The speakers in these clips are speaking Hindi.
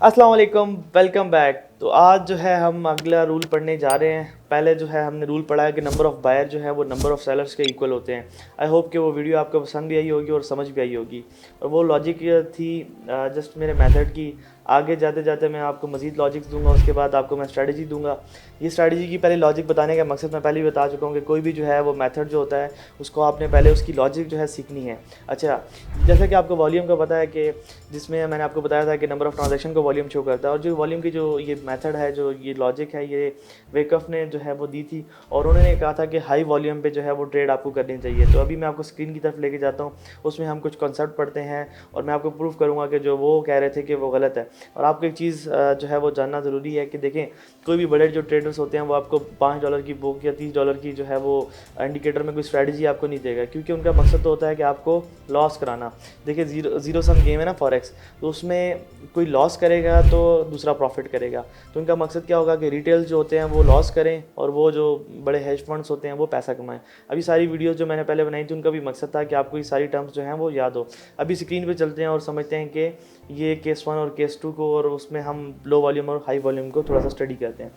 अस्सलाम वालेकुम, वेलकम बैक। तो आज जो है हम अगला रूल पढ़ने जा रहे हैं। पहले जो है हमने रूल पढ़ा है कि नंबर ऑफ़ बायर जो है वो नंबर ऑफ़ सेलर्स के इक्वल होते हैं। आई होप कि वो वीडियो आपको पसंद भी आई होगी और समझ भी आई होगी। और वो लॉजिक थी जस्ट मेरे मेथड की। आगे जाते जाते मैं आपको मज़ीद लॉजिक्स दूंगा, उसके बाद आपको मैं स्ट्रैटेजी दूंगा। ये स्ट्रैटेजी की पहले लॉजिक बताने का मकसद मैं पहले ही बता चुका हूँ कि कोई भी जो है वो मेथड जो होता है उसको आपने पहले उसकी लॉजिक जो है सीखनी है। अच्छा, जैसा कि आपको वॉल्यूम का पता है कि जिसमें मैंने आपको बताया था कि नंबर ऑफ़ ट्रांजैक्शन को वॉल्यूम शो करता है, और जो वॉल्यूम की जो ये मेथड है, जो ये लॉजिक है, ये वेकफ ने जो है वो दी थी और उन्होंने कहा था कि हाई वॉल्यूम पे जो है वो ट्रेड आपको करनी चाहिए। तो अभी मैं आपको स्क्रीन की तरफ लेके जाता हूँ, उसमें हम कुछ कॉन्सेप्ट पढ़ते हैं और मैं आपको प्रूव करूँगा कि जो वो कह रहे थे कि वो गलत है। और आपको एक चीज़ जो है वो जानना ज़रूरी है कि देखें, कोई भी बड़े जो ट्रेडर्स होते हैं वो आपको $5 की बुक या $30 की जो है वो इंडिकेटर में कोई स्ट्रैटेजी आपको नहीं देगा, क्योंकि उनका मकसद तो होता है कि आपको लॉस कराना। देखिए, ज़ीरो सम गेम है ना फॉरेक्स, तो उसमें कोई लॉस करेगा तो दूसरा प्रॉफिट करेगा। तो उनका मकसद क्या होगा कि रिटेल जो होते हैं वो लॉस करें और वो जो बड़े हेज फंड्स होते हैं वो पैसा कमाएं। अभी सारी वीडियोस जो मैंने पहले बनाई थी उनका भी मकसद था कि आपको ये सारी टर्म्स जो हैं वो याद हो। अभी स्क्रीन पे चलते हैं और समझते हैं कि ये केस 1 और केस 2 को, और उसमें हम लो वॉल्यूम और हाई वॉल्यूम को थोड़ा सा स्टडी करते हैं।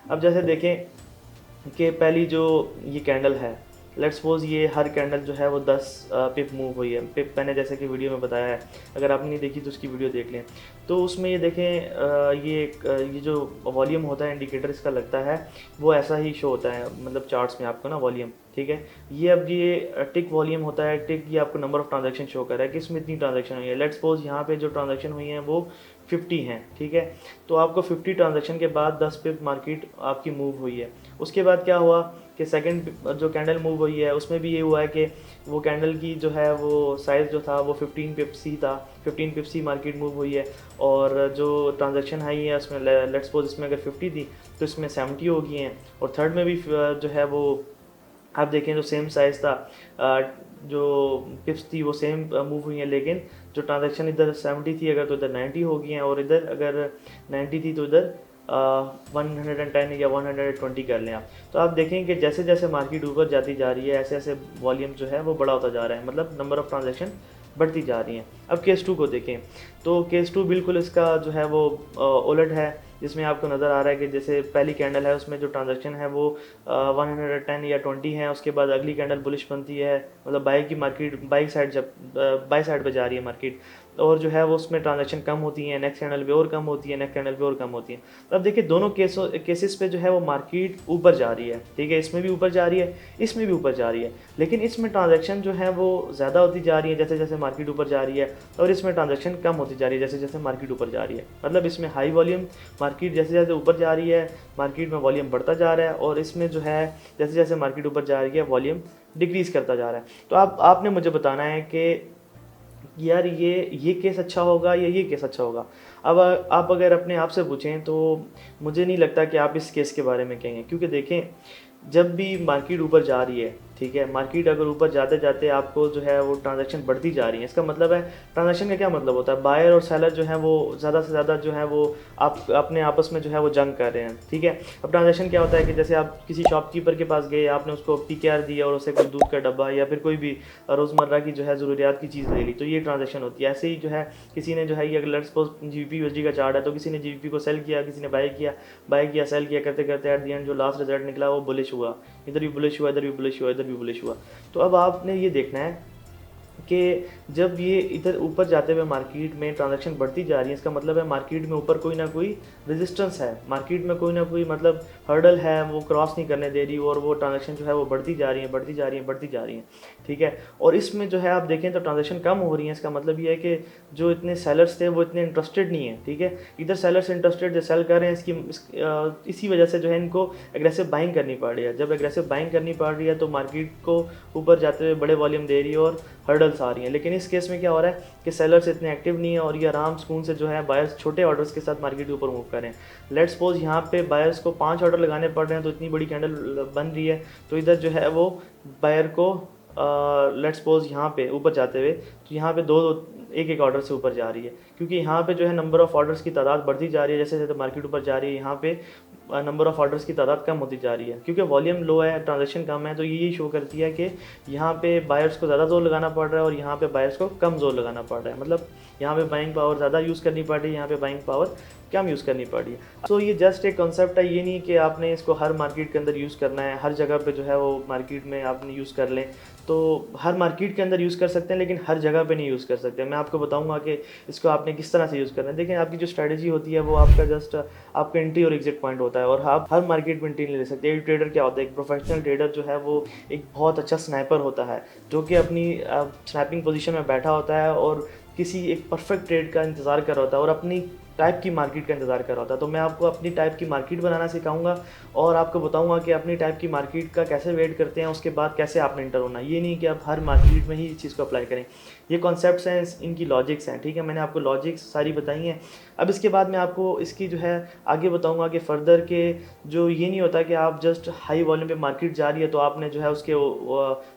अब जैसे देखें कि पहली जो ये कैंडल है, लेट्स सपोज ये हर कैंडल जो है वो 10 पिप मूव हुई है। पिप मैंने जैसे कि वीडियो में बताया है, अगर आपने नहीं देखी तो उसकी वीडियो देख लें। तो उसमें ये देखें, ये जो वॉल्यूम होता है इंडिकेटर इसका लगता है वो ऐसा ही शो होता है, मतलब चार्ट्स में आपको ना वॉल्यूम, ठीक है। ये अब ये टिक वॉल्यूम होता है। टिक ये आपको नंबर ऑफ ट्रांजैक्शन शो कर रहा है कि इसमें इतनी ट्रांजैक्शन हुई है। लेट्स सपोज यहाँ पे जो ट्रांजैक्शन हुई हैं वो 50 हैं, ठीक है। तो आपको 50 ट्रांजैक्शन के बाद 10 पिप मार्केट आपकी मूव हुई है। उसके बाद क्या हुआ कि सेकंड जो कैंडल मूव हुई है उसमें भी ये हुआ है कि वो कैंडल की जो है वो साइज़ जो था वो 15 पिप्स ही था। 15 पिप्स ही मार्केट मूव हुई है, और जो ट्रांजैक्शन हाई है उसमें लेट्स सपोज इसमें अगर 50 थी तो इसमें 70 हो गई हैं। और थर्ड में भी जो है वो आप देखें जो सेम साइज़ था, जो पिप्स थी वो सेम मूव हुई हैं, लेकिन जो ट्रांजैक्शन इधर 70 थी अगर तो इधर 90 हो गई हैं, और इधर अगर 90 थी तो इधर 110 या 120 कर लें आप। तो आप देखें कि जैसे जैसे मार्केट ऊपर जाती जा रही है ऐसे ऐसे वॉल्यूम जो है वो बड़ा होता जा रहा है, मतलब नंबर ऑफ़ ट्रांजैक्शन बढ़ती जा रही हैं। अब केस 2 को देखें, तो केस 2 बिल्कुल इसका जो है वो उलट है, जिसमें आपको नज़र आ रहा है कि जैसे पहली कैंडल है उसमें जो ट्रांजैक्शन है वो 110 या 20 है। उसके बाद अगली कैंडल बुलिश बनती है, मतलब बाई की मार्केट बाई साइड, जब बाई साइड पे जा रही है मार्केट, और जो है वो उसमें ट्रांजैक्शन कम होती हैं, नेक्स्ट कैंडल पे और कम होती है, नेक्स्ट कैंडल पे और कम होती है। तो अब देखिए दोनों केसेस पे जो है वो मार्केट ऊपर जा रही है, ठीक है। इसमें भी ऊपर जा रही है, इसमें भी ऊपर जा रही है, लेकिन इसमें ट्रांजैक्शन जो है वो ज़्यादा होती जा रही है जैसे जैसे मार्केट ऊपर जा रही है, और इसमें ट्रांजैक्शन कम होती जा रही है जैसे जैसे मार्केट ऊपर जा रही है। मतलब इसमें हाई वॉल्यूम, मार्केट जैसे जैसे ऊपर जा रही है मार्केट में वॉल्यूम बढ़ता जा रहा है, और इसमें जो है जैसे जैसे मार्केट ऊपर जा रही है वॉल्यूम डिक्रीज़ करता जा रहा है। तो आपने मुझे बताना है कि यार ये केस अच्छा होगा या ये केस अच्छा होगा। अब आप अगर अपने आप से पूछें तो मुझे नहीं लगता कि आप इस केस के बारे में कहेंगे, क्योंकि देखें जब भी मार्केट ऊपर जा रही है, ठीक है, मार्केट अगर ऊपर जाते जाते आपको जो है वो ट्रांजैक्शन बढ़ती जा रही है, इसका मतलब है ट्रांजैक्शन का क्या मतलब होता है, बायर और सेलर जो है वो ज़्यादा से ज़्यादा जो है वो आप अपने आपस में जो है वो जंग कर रहे हैं, ठीक है। अब ट्रांजैक्शन क्या होता है कि जैसे आप किसी शॉपकीपर के पास गए, आपने उसको PKR दिया और उसे कोई दूध का डब्बा या फिर कोई भी रोज़मर्रा की जो है ज़रूरियात की चीज़ ले ली, तो ये ट्रांजैक्शन होती है। ऐसे ही जो है किसी ने जो है ये अगर लेट्स सपोज GBP USD का चार्ट है, तो किसी ने GBP को सेल किया, किसी ने बाय किया सेल किया, करते करते एट द एंड जो लास्ट रिजल्ट निकला वो बुलिश हुआ। इधर भी बुलिश हुआ, इधर भी बुलिश हुआ, इधर भी बुलिश हुआ। तो अब आपने ये देखना है कि जब ये इधर ऊपर जाते हुए मार्केट में ट्रांजैक्शन बढ़ती जा रही है, इसका मतलब है मार्केट में ऊपर कोई ना कोई रेजिस्टेंस है, मार्केट में कोई ना कोई मतलब हर्डल है, वो क्रॉस नहीं करने दे रही, और वो ट्रांजैक्शन जो है वो बढ़ती जा रही है, बढ़ती जा रही है, बढ़ती जा रही है, ठीक है। और इसमें जो है आप देखें तो ट्रांजैक्शन कम हो रही है, इसका मतलब ये है कि जो इतने सेलर्स थे वो इतने इंटरेस्टेड नहीं है, ठीक है। इधर सेलर्स इंटरेस्टेड जो सेल कर रहे हैं, इसी वजह से जो है इनको एग्रेसिव बाइंग करनी पड़ रही है। जब एग्रेसिव बाइंग करनी पड़ रही है तो मार्केट को ऊपर जाते हुए बड़े वॉल्यूम दे रही है और हर्डल्स आ रही हैं। लेकिन इस केस में क्या हो रहा है कि सेलर्स इतने एक्टिव नहीं है, और ये आराम सुकून से जो है बायर्स छोटे ऑर्डर्स के साथ मार्केट के ऊपर मूव कर रहे हैं। लेट्स सपोज यहाँ पे बायर्स को 5 ऑर्डर लगाने पड़ रहे हैं, तो इतनी बड़ी कैंडल बन रही है, तो इधर जो है वो बायर को लेट्स सपोज यहाँ पे ऊपर जाते हुए, तो यहाँ पे दो एक एक ऑर्डर से ऊपर जा रही है, क्योंकि यहाँ पे जो है नंबर ऑफ़ ऑर्डर्स की तादाद बढ़ती जा रही है जैसे जैसे मार्केट ऊपर जा रही है। यहाँ पे नंबर ऑफ़ ऑर्डर्स की तादाद कम होती जा रही है, क्योंकि वॉल्यूम लो है, ट्रांजैक्शन कम है। तो यही शो करती है कि यहाँ पे बायर्स को ज़्यादा जोर लगाना पड़ रहा है और यहाँ पे बायर्स को कम जोर लगाना पड़ रहा है। मतलब यहाँ पे बाइंग पावर ज़्यादा यूज़ करनी पड़ रही है, यहाँ पे बाइंग पावर कम यूज़ करनी पड़ रही है। सो ये जस्ट एक कॉन्सेप्ट है, ये नहीं कि आपने इसको हर मार्केट के अंदर यूज़ करना है, हर जगह पे जो है वो मार्केट में आपने यूज़ कर लें। तो हर मार्केट के अंदर यूज़ कर सकते हैं लेकिन हर जगह पे नहीं यूज़ कर सकते। मैं आपको बताऊंगा कि इसको आपने किस तरह से यूज़ करना है। देखिए, आपकी जो स्ट्रैटेजी होती है वो आपका जस्ट आपका एंट्री और एग्जिट पॉइंट होता है, और आप हर मार्केट में एंट्री नहीं ले सकते। एक ट्रेडर क्या होता है, एक प्रोफेशनल ट्रेडर जो है वो एक बहुत अच्छा स्नाइपर होता है, जो कि अपनी स्नैपिंग पोजीशन में बैठा होता है और किसी एक परफेक्ट ट्रेड का इंतज़ार कर रहा होता है और अपनी टाइप की मार्केट का इंतज़ार कर रहा होता है। तो मैं आपको अपनी टाइप की मार्केट बनाना सिखाऊंगा और आपको बताऊंगा कि अपनी टाइप की मार्केट का कैसे वेट करते हैं, उसके बाद कैसे आपने इंटर होना। ये नहीं कि आप हर मार्केट में ही इस चीज़ को अप्लाई करें। ये कॉन्सेप्ट्स हैं, इनकी लॉजिक्स हैं, ठीक है। मैंने आपको लॉजिक्स सारी बताई हैं। अब इसके बाद मैं आपको इसकी जो है आगे बताऊंगा कि फ़र्दर के जो ये नहीं होता कि आप जस्ट हाई वॉल्यूम पे मार्केट जा रही है तो आपने जो है उसके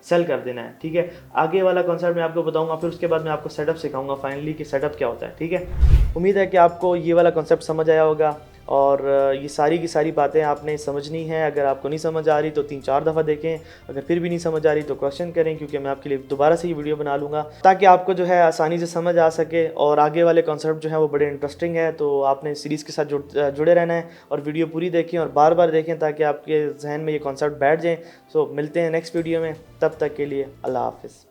सेल कर देना है, ठीक है। आगे वाला कॉन्सेप्ट मैं आपको बताऊंगा, फिर उसके बाद मैं आपको सेटअप सिखाऊंगा फाइनली कि सेटअप क्या होता है, ठीक है। उम्मीद है कि आपको ये वाला कॉन्सेप्ट समझ आया होगा और ये सारी की सारी बातें आपने समझनी है। अगर आपको नहीं समझ आ रही तो 3-4 दफ़ा देखें, अगर फिर भी नहीं समझ आ रही तो क्वेश्चन करें, क्योंकि मैं आपके लिए दोबारा से ये वीडियो बना लूँगा ताकि आपको जो है आसानी से समझ आ सके। और आगे वाले कॉन्सेप्ट जो है वो बड़े इंटरेस्टिंग है, तो आपने सीरीज़ के साथ जुड़े रहना है और वीडियो पूरी देखें और बार बार देखें ताकि आपके जहन में ये कॉन्सेप्ट बैठ जाएँ। सो मिलते हैं नेक्स्ट वीडियो में, तब तक के लिए अल्लाह हाफ़िज़।